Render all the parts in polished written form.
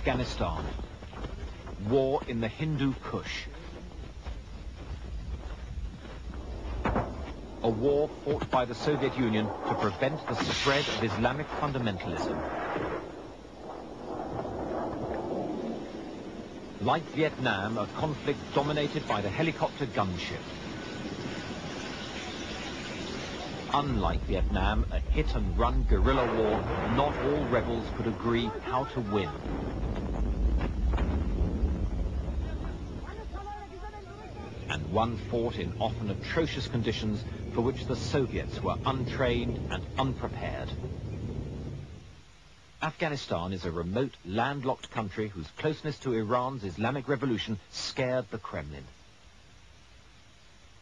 Afghanistan. War in the Hindu Kush. A war fought by the Soviet Union to prevent the spread of Islamic fundamentalism. Like Vietnam, a conflict dominated by the helicopter gunship. Unlike Vietnam, a hit-and-run guerrilla war, not all rebels could agree how to win. And one fought in often atrocious conditions for which the Soviets were untrained and unprepared. Afghanistan is a remote, landlocked country whose closeness to Iran's Islamic Revolution scared the Kremlin.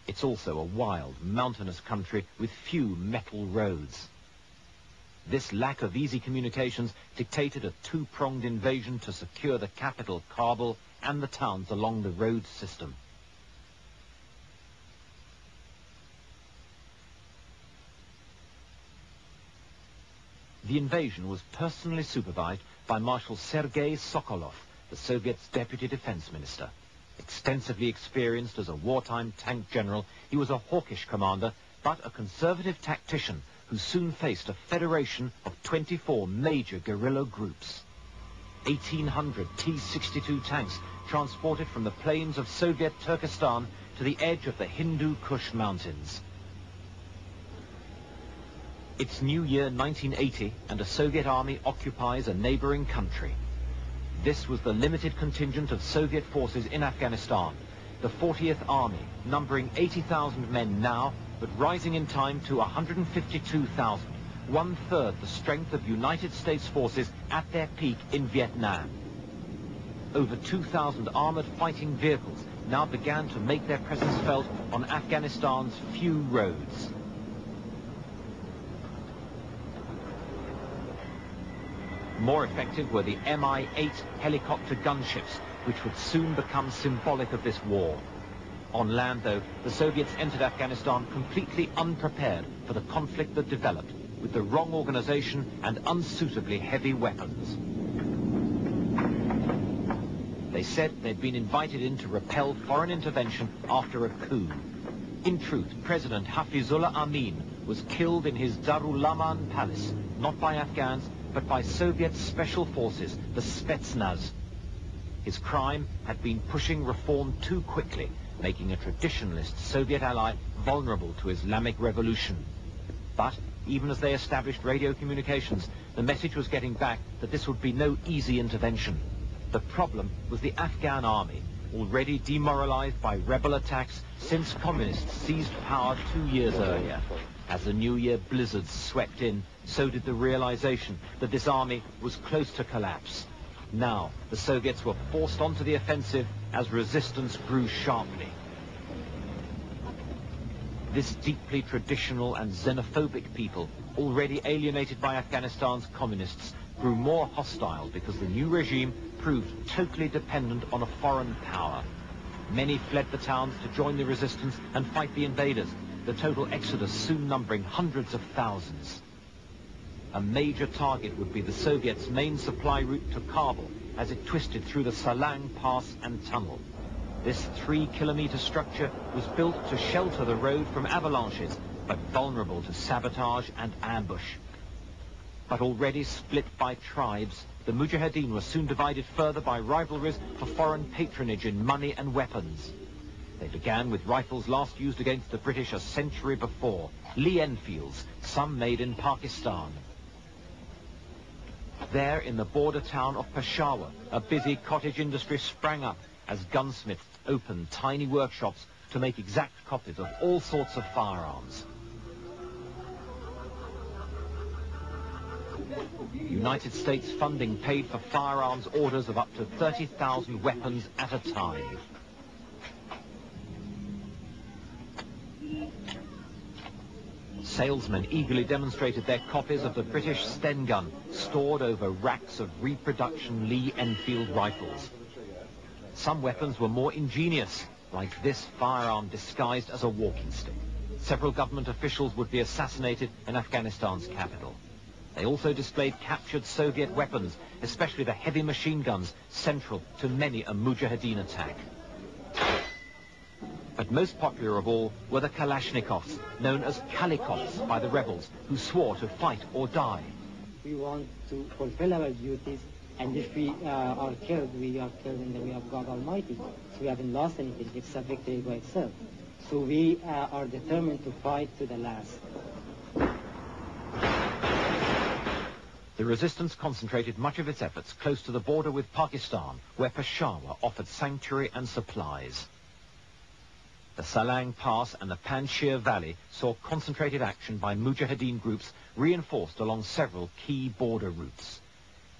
It's also a wild, mountainous country with few metal roads. This lack of easy communications dictated a two-pronged invasion to secure the capital, Kabul, and the towns along the road system. The invasion was personally supervised by Marshal Sergei Sokolov, the Soviet's deputy defense minister. Extensively experienced as a wartime tank general, he was a hawkish commander, but a conservative tactician who soon faced a federation of 24 major guerrilla groups. 1,800 T-62 tanks transported from the plains of Soviet Turkestan to the edge of the Hindu Kush Mountains. It's New Year 1980, and a Soviet army occupies a neighboring country. This was the limited contingent of Soviet forces in Afghanistan, the 40th Army, numbering 80,000 men now, but rising in time to 152,000, one-third the strength of United States forces at their peak in Vietnam. Over 2,000 armored fighting vehicles now began to make their presence felt on Afghanistan's few roads. More effective were the Mi-8 helicopter gunships, which would soon become symbolic of this war. On land, though, the Soviets entered Afghanistan completely unprepared for the conflict that developed, with the wrong organization and unsuitably heavy weapons. They said they'd been invited in to repel foreign intervention after a coup. In truth, President Hafizullah Amin was killed in his Darul Aman palace, not by Afghans, but by Soviet special forces, the Spetsnaz. His crime had been pushing reform too quickly, making a traditionalist Soviet ally vulnerable to Islamic revolution. But even as they established radio communications, the message was getting back that this would be no easy intervention. The problem was the Afghan army, already demoralized by rebel attacks since communists seized power 2 years earlier. As the New Year blizzards swept in, so did the realization that this army was close to collapse. Now, the Soviets were forced onto the offensive as resistance grew sharply. This deeply traditional and xenophobic people, already alienated by Afghanistan's communists, grew more hostile because the new regime proved totally dependent on a foreign power. Many fled the towns to join the resistance and fight the invaders, the total exodus soon numbering hundreds of thousands. A major target would be the Soviets' main supply route to Kabul as it twisted through the Salang Pass and tunnel. This 3-kilometer structure was built to shelter the road from avalanches, but vulnerable to sabotage and ambush. But already split by tribes, the Mujahideen were soon divided further by rivalries for foreign patronage in money and weapons. They began with rifles last used against the British a century before, Lee Enfields, some made in Pakistan. There, in the border town of Peshawar, a busy cottage industry sprang up as gunsmiths opened tiny workshops to make exact copies of all sorts of firearms. United States funding paid for firearms orders of up to 30,000 weapons at a time. Salesmen eagerly demonstrated their copies of the British Sten gun, stored over racks of reproduction Lee Enfield rifles. Some weapons were more ingenious, like this firearm disguised as a walking stick. Several government officials would be assassinated in Afghanistan's capital. They also displayed captured Soviet weapons, especially the heavy machine guns, central to many a Mujahideen attack. But most popular of all were the Kalashnikovs, known as Kalikovs by the rebels, who swore to fight or die. We want to fulfill our duties, and if we are killed, we are killed in the way of God Almighty. So we haven't lost anything, it's a victory by itself. So we are determined to fight to the last. The resistance concentrated much of its efforts close to the border with Pakistan, where Peshawar offered sanctuary and supplies. The Salang Pass and the Panjshir Valley saw concentrated action by Mujahideen groups reinforced along several key border routes.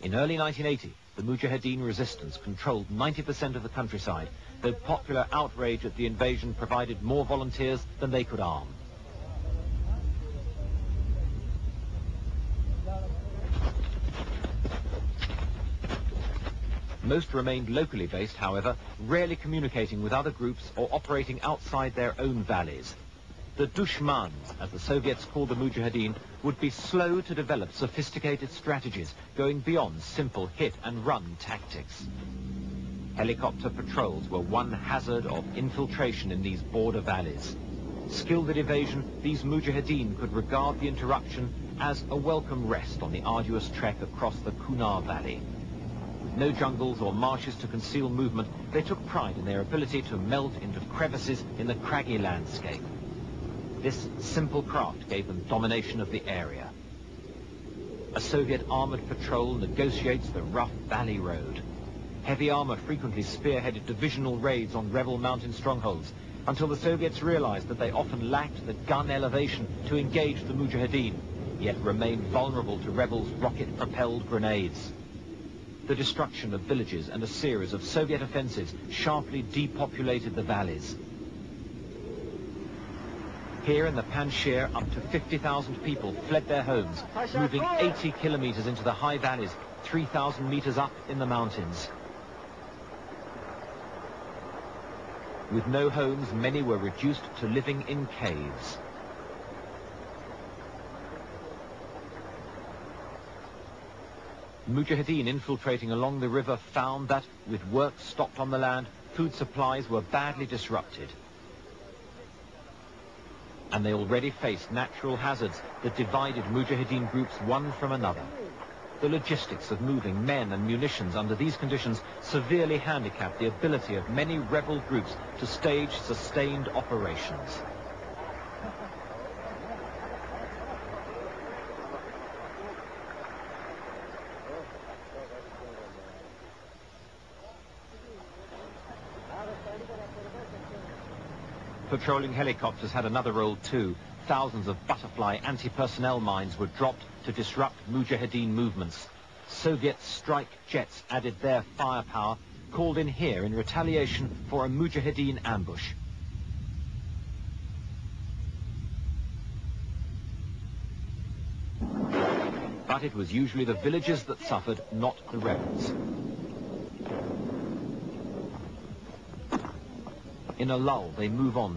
In early 1980, the Mujahideen resistance controlled 90% of the countryside, though popular outrage at the invasion provided more volunteers than they could arm. Most remained locally based, however, rarely communicating with other groups or operating outside their own valleys. The Dushmans, as the Soviets called the Mujahideen, would be slow to develop sophisticated strategies, going beyond simple hit-and-run tactics. Helicopter patrols were one hazard of infiltration in these border valleys. Skilled at evasion, these Mujahideen could regard the interruption as a welcome rest on the arduous trek across the Kunar Valley. With no jungles or marshes to conceal movement, they took pride in their ability to melt into crevices in the craggy landscape. This simple craft gave them domination of the area. A Soviet armored patrol negotiates the rough valley road. Heavy armor frequently spearheaded divisional raids on rebel mountain strongholds, until the Soviets realized that they often lacked the gun elevation to engage the Mujahideen, yet remained vulnerable to rebels' rocket-propelled grenades. The destruction of villages and a series of Soviet offensives sharply depopulated the valleys. Here in the Panjshir, up to 50,000 people fled their homes, moving 80 kilometers into the high valleys, 3,000 meters up in the mountains. With no homes, many were reduced to living in caves. Mujahideen infiltrating along the river found that, with work stopped on the land, food supplies were badly disrupted. And they already faced natural hazards that divided Mujahideen groups one from another. The logistics of moving men and munitions under these conditions severely handicapped the ability of many rebel groups to stage sustained operations. Patrolling helicopters had another role too. Thousands of butterfly anti-personnel mines were dropped to disrupt Mujahideen movements. Soviet strike jets added their firepower, called in here in retaliation for a Mujahideen ambush. But it was usually the villagers that suffered, not the rebels. In a lull, they move on.